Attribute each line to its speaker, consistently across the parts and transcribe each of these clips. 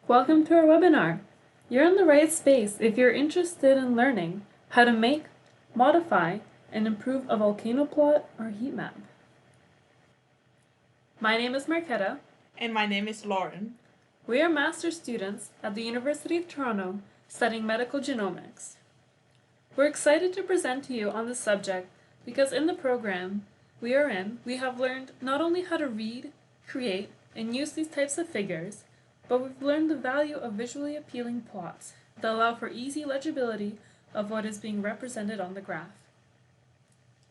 Speaker 1: Welcome to our webinar. You're in the right space if you're interested in learning how to make, modify, and improve a volcano plot or heat map. My name is Marketa.
Speaker 2: And my name is Lauren.
Speaker 1: We are master's students at the University of Toronto studying medical genomics. We're excited to present to you on this subject because in the program we have learned not only how to read, create, and use these types of figures, but we've learned the value of visually appealing plots that allow for easy legibility of what is being represented on the graph.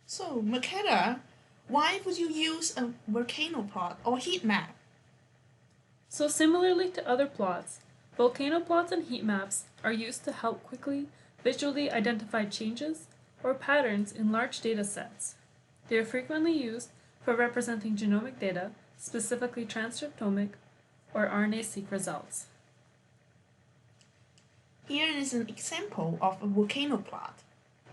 Speaker 2: So, Marketa, why would you use a volcano plot or heat map?
Speaker 1: So similarly to other plots, volcano plots and heat maps are used to help quickly visually identify changes or patterns in large data sets. They are frequently used for representing genomic data, specifically transcriptomic or RNA-seq results.
Speaker 2: Here is an example of a volcano plot.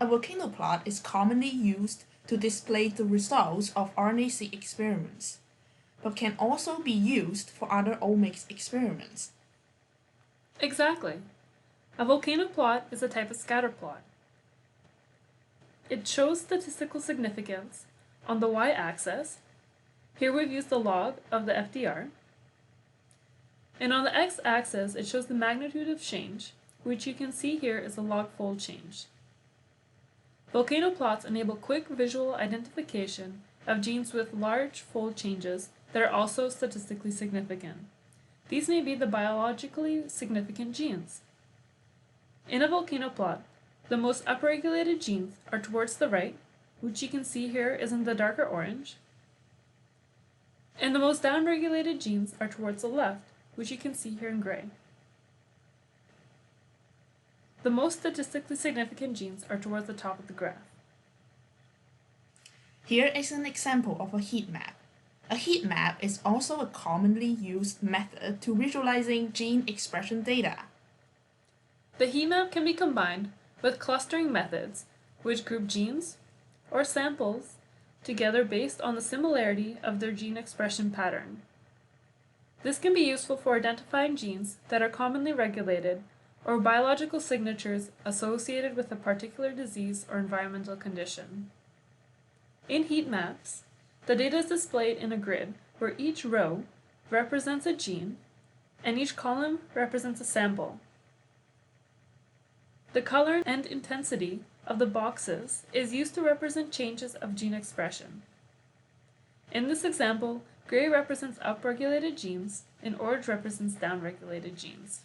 Speaker 2: A volcano plot is commonly used to display the results of RNA-seq experiments, but can also be used for other omics experiments.
Speaker 1: Exactly. A volcano plot is a type of scatter plot. It shows statistical significance on the y-axis. Here we've used the log of the FDR. And on the x-axis, it shows the magnitude of change, which you can see here is a log-fold change. Volcano plots enable quick visual identification of genes with large fold changes that are also statistically significant. These may be the biologically significant genes. In a volcano plot, the most upregulated genes are towards the right, which you can see here is in the darker orange, and the most downregulated genes are towards the left, which you can see here in gray. The most statistically significant genes are towards the top of the graph.
Speaker 2: Here is an example of a heat map. A heat map is also a commonly used method to visualizing gene expression data.
Speaker 1: The heat map can be combined with clustering methods, which group genes or samples together based on the similarity of their gene expression pattern. This can be useful for identifying genes that are commonly regulated or biological signatures associated with a particular disease or environmental condition. In heat maps, the data is displayed in a grid where each row represents a gene and each column represents a sample. The color and intensity of the boxes is used to represent changes of gene expression. In this example, gray represents upregulated genes and orange represents downregulated genes,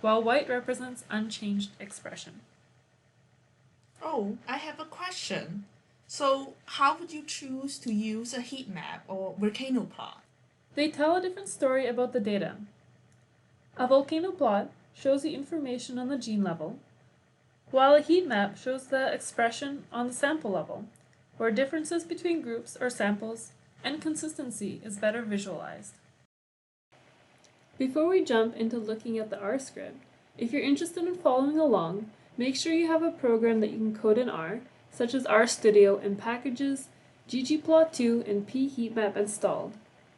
Speaker 1: while white represents unchanged expression.
Speaker 2: Oh, I have a question. So, how would you choose to use a heat map or volcano plot?
Speaker 1: They tell a different story about the data. A volcano plot shows the information on the gene level, while a heat map shows the expression on the sample level, where differences between groups or samples and consistency is better visualized. Before we jump into looking at the R script, if you're interested in following along, make sure you have a program that you can code in R, such as RStudio and packages ggplot2 and pheatmap installed.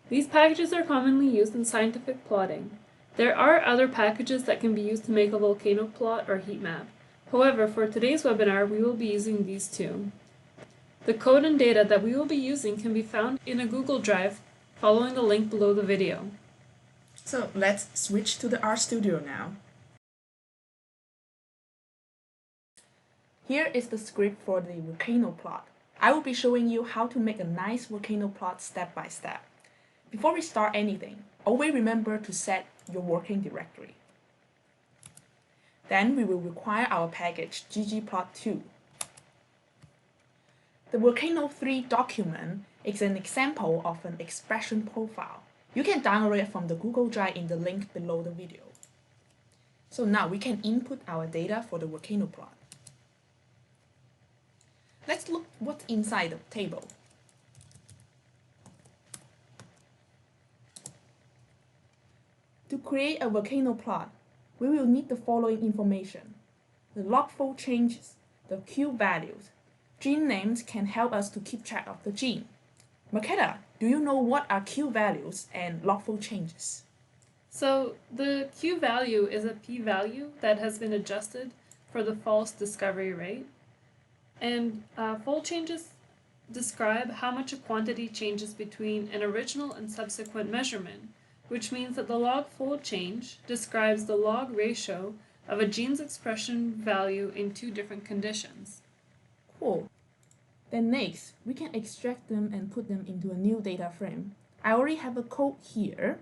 Speaker 1: These packages are commonly used in scientific plotting. There are other packages that can be used to make a volcano plot or heat map. However, for today's webinar, we will be using these two. The code and data that we will be using can be found in a Google Drive following the link below the video.
Speaker 2: So, let's switch to the RStudio now. Here is the script for the volcano plot. I will be showing you how to make a nice volcano plot step by step. Before we start anything, always remember to set your working directory. Then we will require our package ggplot2. The Volcano3 document is an example of an expression profile. You can download it from the Google Drive in the link below the video. So now we can input our data for the volcano plot. Let's look what's inside the table. To create a volcano plot, we will need the following information: the log-fold changes, the Q values. Gene names can help us to keep track of the gene. Marketa, do you know what are Q values and log-fold changes?
Speaker 1: So the Q value is a p-value that has been adjusted for the false discovery rate. And fold changes describe how much a quantity changes between an original and subsequent measurement, which means that the log fold change describes the log ratio of a gene's expression value in two different conditions.
Speaker 2: Cool. Then next, we can extract them and put them into a new data frame. I already have a code here.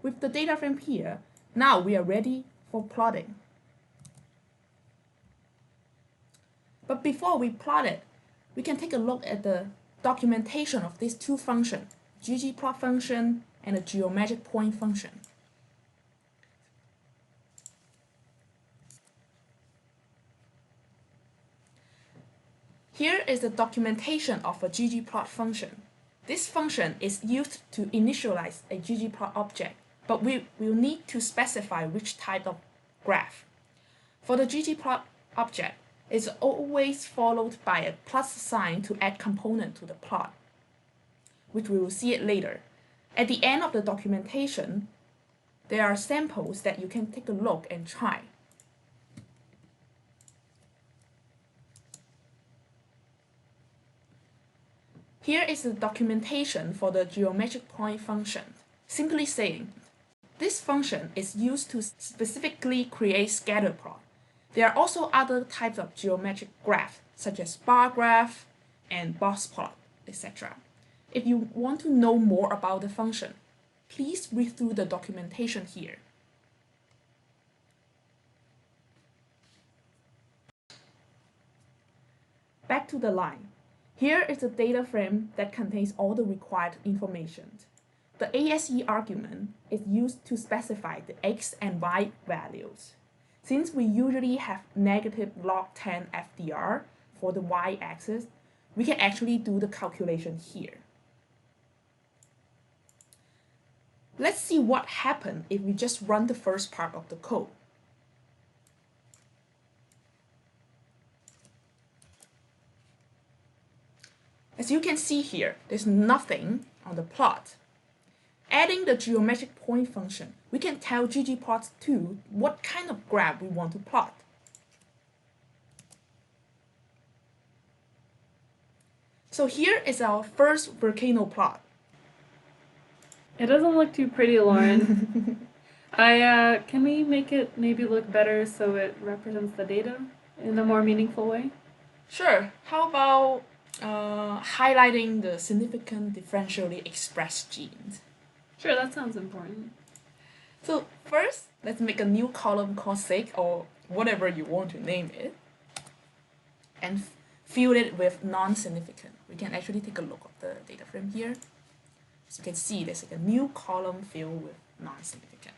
Speaker 2: With the data frame here, now we are ready for plotting. But before we plot it, we can take a look at the documentation of these two functions, ggplot function and a geometric point function. Here is the documentation of a ggplot function. This function is used to initialize a ggplot object, but we will need to specify which type of graph. For the ggplot object, it's always followed by a plus sign to add component to the plot, which we will see it later. At the end of the documentation, there are samples that you can take a look and try. Here is the documentation for the geometric point function. Simply saying, this function is used to specifically create scatter plot. There are also other types of geometric graph, such as bar graph and box plot, etc. If you want to know more about the function, please read through the documentation here. Back to the line. Here is a data frame that contains all the required information. The ASE argument is used to specify the x and y values. Since we usually have negative log 10 FDR for the y-axis, we can actually do the calculation here. Let's see what happens if we just run the first part of the code. As you can see here, there's nothing on the plot. Adding the geometric point function, we can tell ggplot2 what kind of graph we want to plot. So here is our first volcano plot.
Speaker 1: It doesn't look too pretty, Lauren. Can we make it maybe look better so it represents the data in a more meaningful way?
Speaker 2: Sure. How about highlighting the significant differentially expressed genes?
Speaker 1: Sure, that sounds important.
Speaker 2: So first, let's make a new column called sig, or whatever you want to name it, and fill it with non-significant. We can actually take a look at the data frame here. As you can see, there's like a new column filled with non-significant.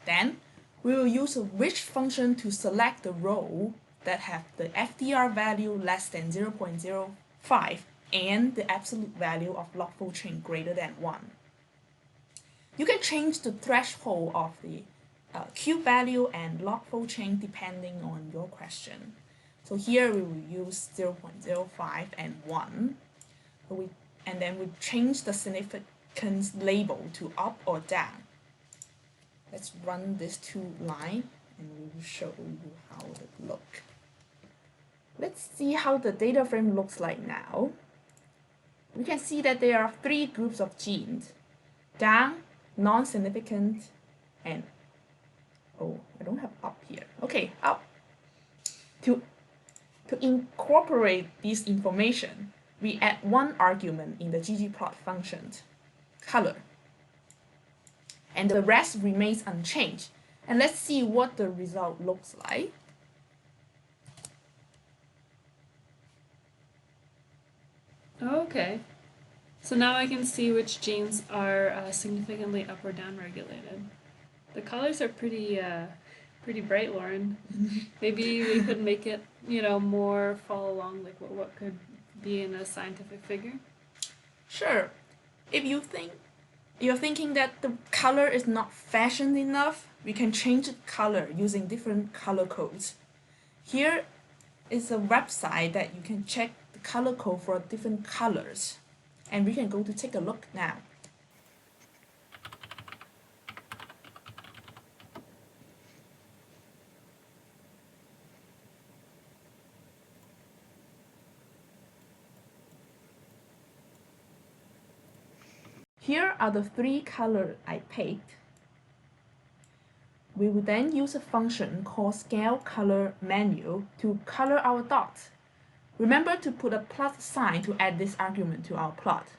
Speaker 2: Then we will use a which function to select the row that have the FDR value less than 0.05 and the absolute value of log fold chain greater than 1. You can change the threshold of the Q value and log fold chain depending on your question. So here we will use 0.05 and 1. And then we change the significance label to up or down. Let's run these two lines and we will show you how they look. Let's see how the data frame looks like now. We can see that there are three groups of genes: down, non-significant, and oh, I don't have up here. Okay, up. To incorporate this information, we add one argument in the ggplot function, color. And the rest remains unchanged. And let's see what the result looks like.
Speaker 1: Okay. So now I can see which genes are significantly up or down regulated. The colors are pretty bright, Lauren. Maybe we could make it, more follow along like what could be in a scientific figure.
Speaker 2: Sure. If you're thinking that the color is not fashioned enough, we can change the color using different color codes. Here is a website that you can check the color code for different colors. And we can go to take a look now. Here are the 3 colors I picked. We will then use a function called scale color menu to color our dots. Remember to put a plus sign to add this argument to our plot.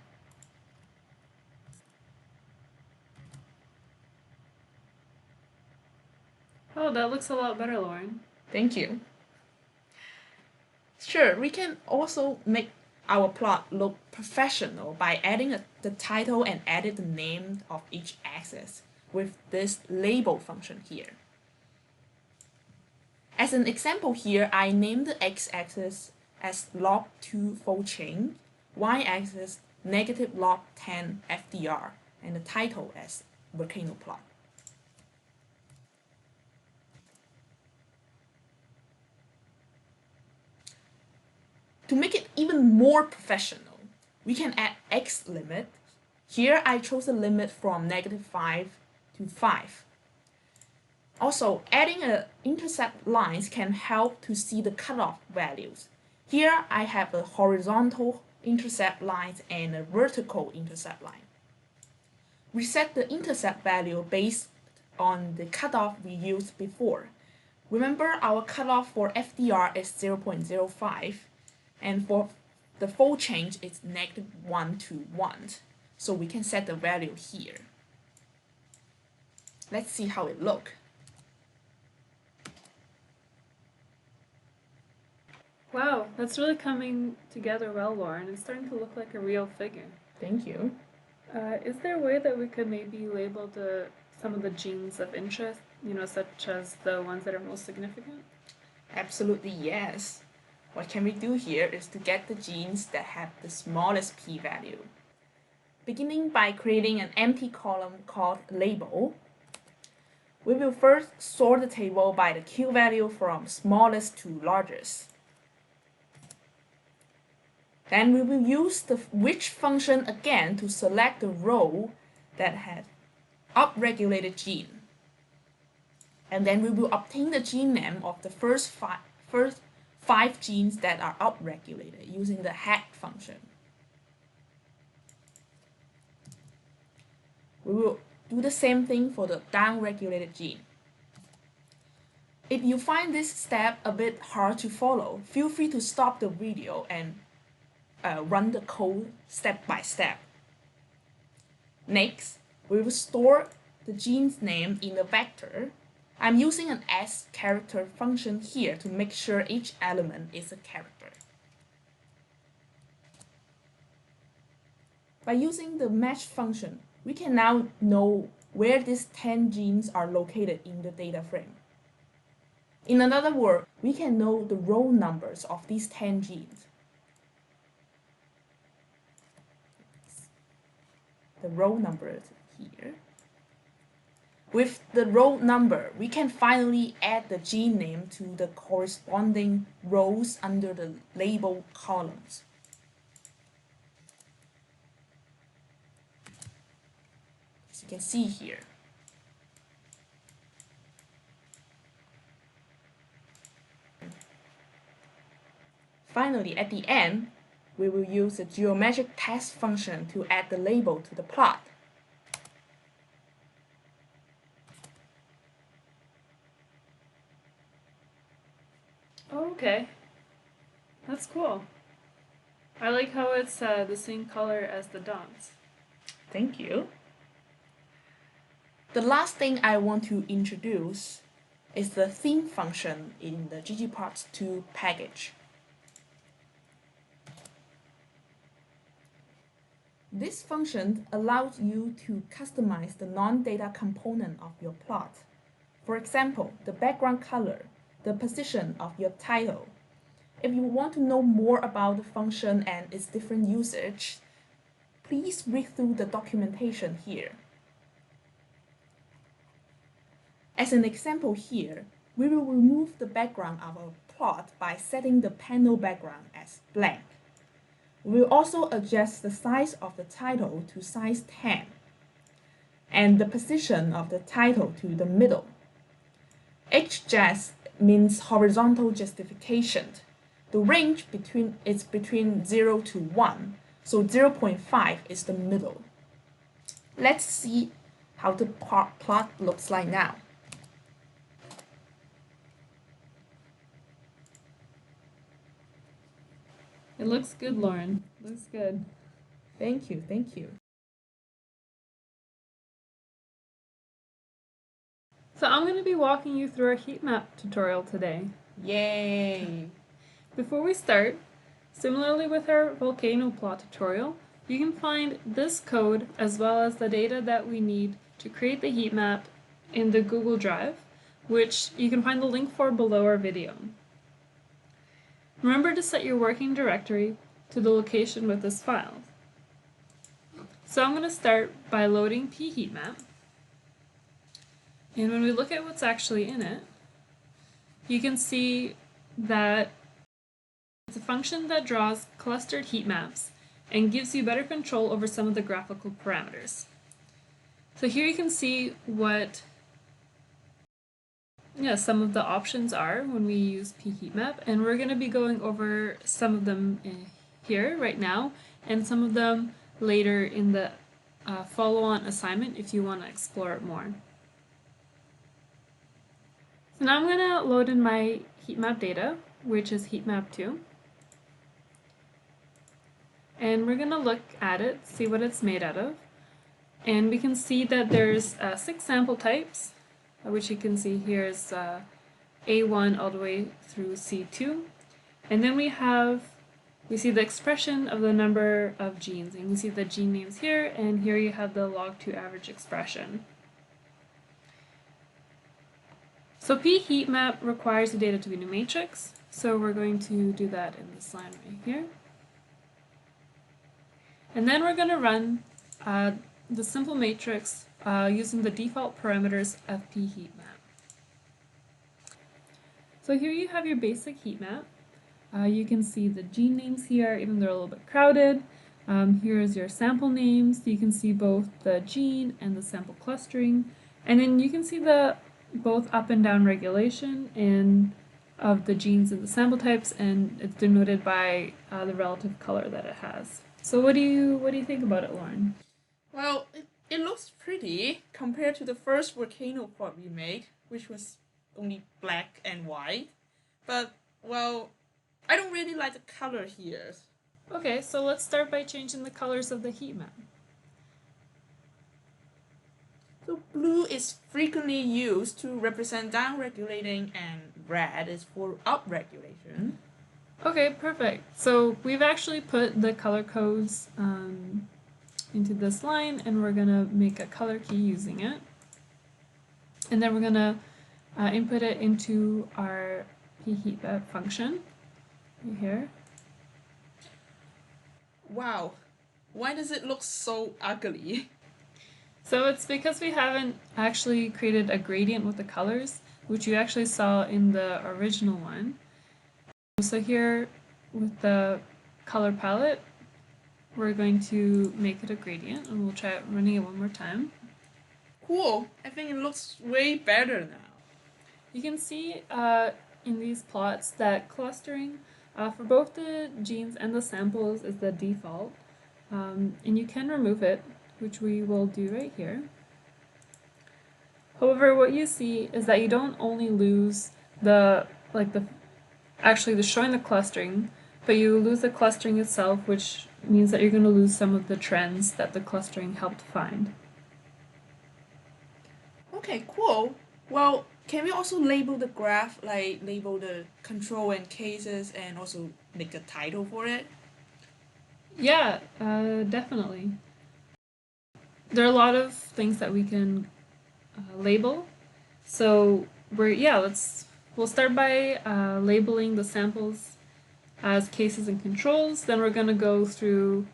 Speaker 1: Oh, that looks a lot better, Lauren.
Speaker 2: Thank you. Sure, we can also make our plot look professional by adding the title and edit the name of each axis with this label function here. As an example here, I named the x-axis as log2 fold change, y-axis negative log 10 FDR, and the title as volcano plot. To make it even more professional, we can add x limit. Here I chose a limit from -5 to 5. Also, adding intercept lines can help to see the cutoff values. Here I have a horizontal intercept line and a vertical intercept line. We set the intercept value based on the cutoff we used before. Remember, our cutoff for FDR is 0.05. And for the fold change, it's -1 to 1. So we can set the value here. Let's see how it looks.
Speaker 1: Wow, that's really coming together well, Lauren. It's starting to look like a real figure.
Speaker 2: Thank you.
Speaker 1: Is there a way that we could maybe label some of the genes of interest, such as the ones that are most significant?
Speaker 2: Absolutely, yes. What can we do here is to get the genes that have the smallest p-value. Beginning by creating an empty column called label, we will first sort the table by the q-value from smallest to largest. Then we will use the which function again to select the row that has upregulated gene. And then we will obtain the gene name of the first five genes that are upregulated using the head function. We will do the same thing for the downregulated gene. If you find this step a bit hard to follow, feel free to stop the video and run the code step by step. Next, we will store the gene's name in a vector. I'm using an S character function here to make sure each element is a character. By using the match function, we can now know where these 10 genes are located in the data frame. In another word, we can know the row numbers of these 10 genes. The row numbers here. With the row number, we can finally add the gene name to the corresponding rows under the label columns. As you can see here. Finally, at the end, we will use the geometric test function to add the label to the plot.
Speaker 1: Oh, okay. That's cool. I like how it's the same color as the dots.
Speaker 2: Thank you. The last thing I want to introduce is the theme function in the ggplot2 package. This function allows you to customize the non-data component of your plot. For example, the background color, the position of your title. If you want to know more about the function and its different usage, please read through the documentation here. As an example here, we will remove the background of our plot by setting the panel background as blank. We will also adjust the size of the title to size 10 and the position of the title to the middle. HJust means horizontal justification. The range is between 0 to 1, so 0.5 is the middle. Let's see how the plot looks like now.
Speaker 1: It looks good, Lauren. Looks good.
Speaker 2: Thank you, thank you.
Speaker 1: So I'm going to be walking you through our heat map tutorial today.
Speaker 2: Yay!
Speaker 1: Before we start, similarly with our volcano plot tutorial, you can find this code as well as the data that we need to create the heat map in the Google Drive, which you can find the link for below our video. Remember to set your working directory to the location with this file. So I'm going to start by loading pHeatmap. And when we look at what's actually in it, you can see that it's a function that draws clustered heat maps and gives you better control over some of the graphical parameters. So here you can see what some of the options are when we use pHeatmap, and we're going to be going over some of them here right now and some of them later in the follow-on assignment if you want to explore it more. So now I'm going to load in my heatmap data, which is heatmap 2. And we're going to look at it, see what it's made out of. And we can see that there's 6 sample types, which you can see here is A1 all the way through C2. And then we see the expression of the number of genes. And you can see the gene names here, and here you have the log2 average expression. So pHeatmap requires the data to be in a matrix, so we're going to do that in this line right here. And then we're going to run the simple matrix using the default parameters of pHeatmap. So here you have your basic heat map. You can see the gene names here, even though they're a little bit crowded. Here's your sample names. You can see both the gene and the sample clustering. And then you can see both up and down regulation of the genes and the sample types, and it's denoted by the relative color that it has. So what do you think about it, Lauren?
Speaker 2: Well, it looks pretty compared to the first volcano plot we made, which was only black and white. But, well, I don't really like the color here.
Speaker 1: Okay, so let's start by changing the colors of the heat map.
Speaker 2: So blue is frequently used to represent down-regulating, and red is for up-regulation.
Speaker 1: Okay, perfect. So we've actually put the color codes into this line, and we're going to make a color key using it. And then we're going to input it into our pHeatmap function right here.
Speaker 2: Wow, why does it look so ugly?
Speaker 1: So it's because we haven't actually created a gradient with the colors, which you actually saw in the original one. So here with the color palette, we're going to make it a gradient, and we'll try running it one more time.
Speaker 2: Cool, I think it looks way better now.
Speaker 1: You can see in these plots that clustering for both the genes and the samples is the default, and you can remove it, which we will do right here. However, what you see is that you don't only lose actually the showing the clustering, but you lose the clustering itself, which means that you're going to lose some of the trends that the clustering helped find.
Speaker 2: Okay, cool. Well, can we also label the graph, like label the control and cases, and also make a title for it?
Speaker 1: Yeah, definitely. There are a lot of things that we can label. So we'll start by labeling the samples as cases and controls. Then we're going to go through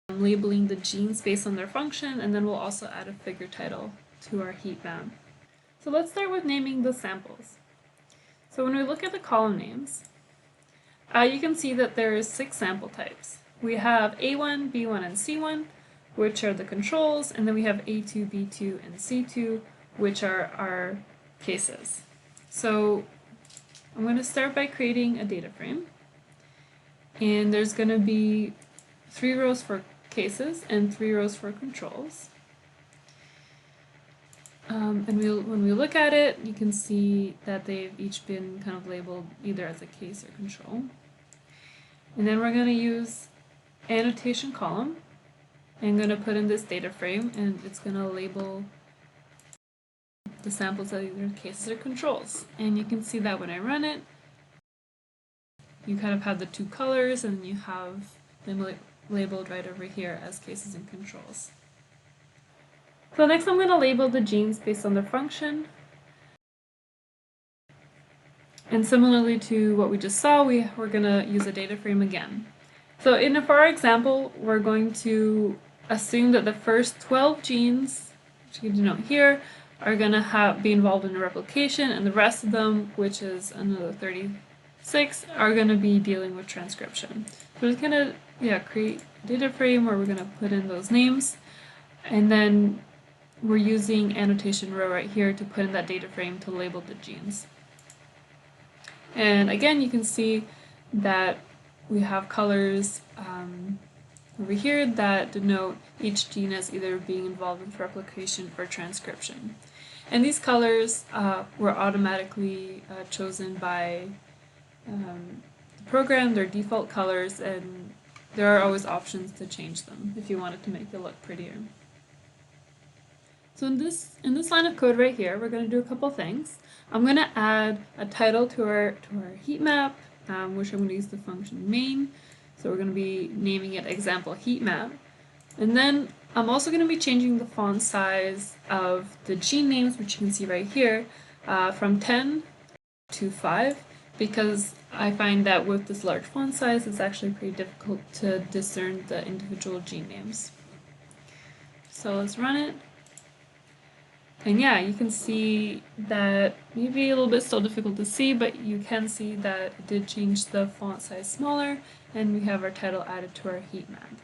Speaker 1: labeling the genes based on their function, and then we'll also add a figure title to our heat map. So let's start with naming the samples. So when we look at the column names, you can see that there is 6 sample types. We have A1, B1, and C1, which are the controls, and then we have A2, B2, and C2, which are our cases. So I'm going to start by creating a data frame, and there's going to be 3 rows for cases and 3 rows for controls. And when we look at it, you can see that they've each been kind of labeled either as a case or control. And then we're going to use annotation column. I'm going to put in this data frame, and it's going to label the samples as either cases or controls. And you can see that when I run it, you kind of have the two colors, and you have them labeled right over here as cases and controls. So next I'm going to label the genes based on their function. And similarly to what we just saw, we're going to use a data frame again. So for our example, we're going to assume that the first 12 genes, which you can denote here, are going to be involved in a replication, and the rest of them, which is another 36, are going to be dealing with transcription. So we're just going to create a data frame where we're going to put in those names, and then we're using annotation row right here to put in that data frame to label the genes. And again, you can see that we have colors over here that denote each gene as either being involved with replication or transcription. And these colors were automatically chosen by the program. They're default colors, and there are always options to change them if you wanted to make it look prettier. So in this line of code right here, we're going to do a couple things. I'm going to add a title to our heat map, which I'm going to use the function main. So we're going to be naming it example heat map. And then I'm also going to be changing the font size of the gene names, which you can see right here, from 10 to 5, because I find that with this large font size, it's actually pretty difficult to discern the individual gene names. So let's run it. And yeah, you can see that maybe a little bit still difficult to see, but you can see that it did change the font size smaller, and we have our title added to our heat map.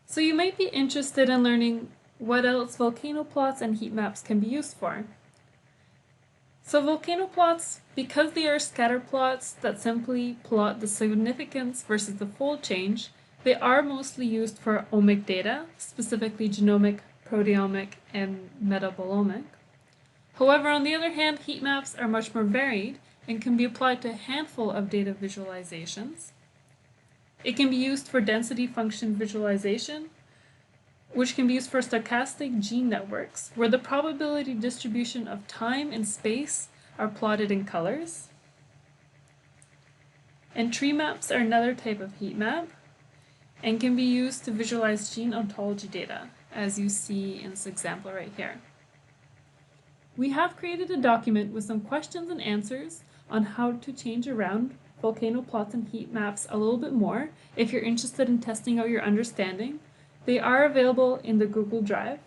Speaker 1: So you might be interested in learning what else volcano plots and heat maps can be used for. So volcano plots, because they are scatter plots that simply plot the significance versus the fold change, they are mostly used for omic data, specifically genomic, proteomic, and metabolomic. However, on the other hand, heat maps are much more varied and can be applied to a handful of data visualizations. It can be used for density function visualization, which can be used for stochastic gene networks, where the probability distribution of time and space are plotted in colors. And tree maps are another type of heat map, and can be used to visualize gene ontology data, as you see in this example right here. We have created a document with some questions and answers on how to change around volcano plots and heat maps a little bit more if you're interested in testing out your understanding. They are available in the Google Drive.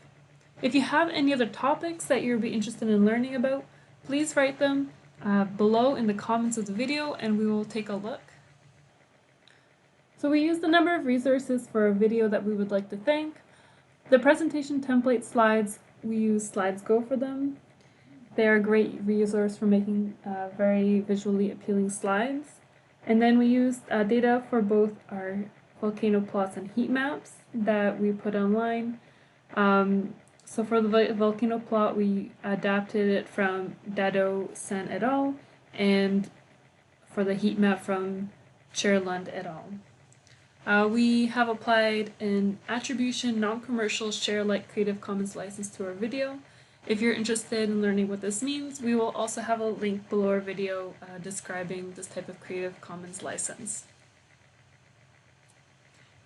Speaker 1: If you have any other topics that you'll be interested in learning about, please write them below in the comments of the video, and we will take a look. So we used a number of resources for a video that we would like to thank. The presentation template slides, we use SlidesGo for them. They are a great resource for making very visually appealing slides. And then we used data for both our volcano plots and heat maps that we put online. So for the volcano plot, we adapted it from Dado, Sen et al., and for the heat map from Cherlund et al. We have applied an attribution non-commercial share-alike Creative Commons license to our video. If you're interested in learning what this means, we will also have a link below our video describing this type of Creative Commons license.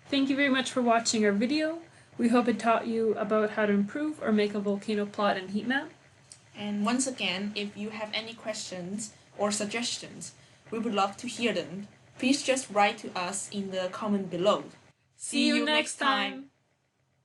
Speaker 1: Thank you very much for watching our video. We hope it taught you about how to improve or make a volcano plot and heat map.
Speaker 2: And once again, if you have any questions or suggestions, we would love to hear them. Please just write to us in the comment below.
Speaker 1: See you next time!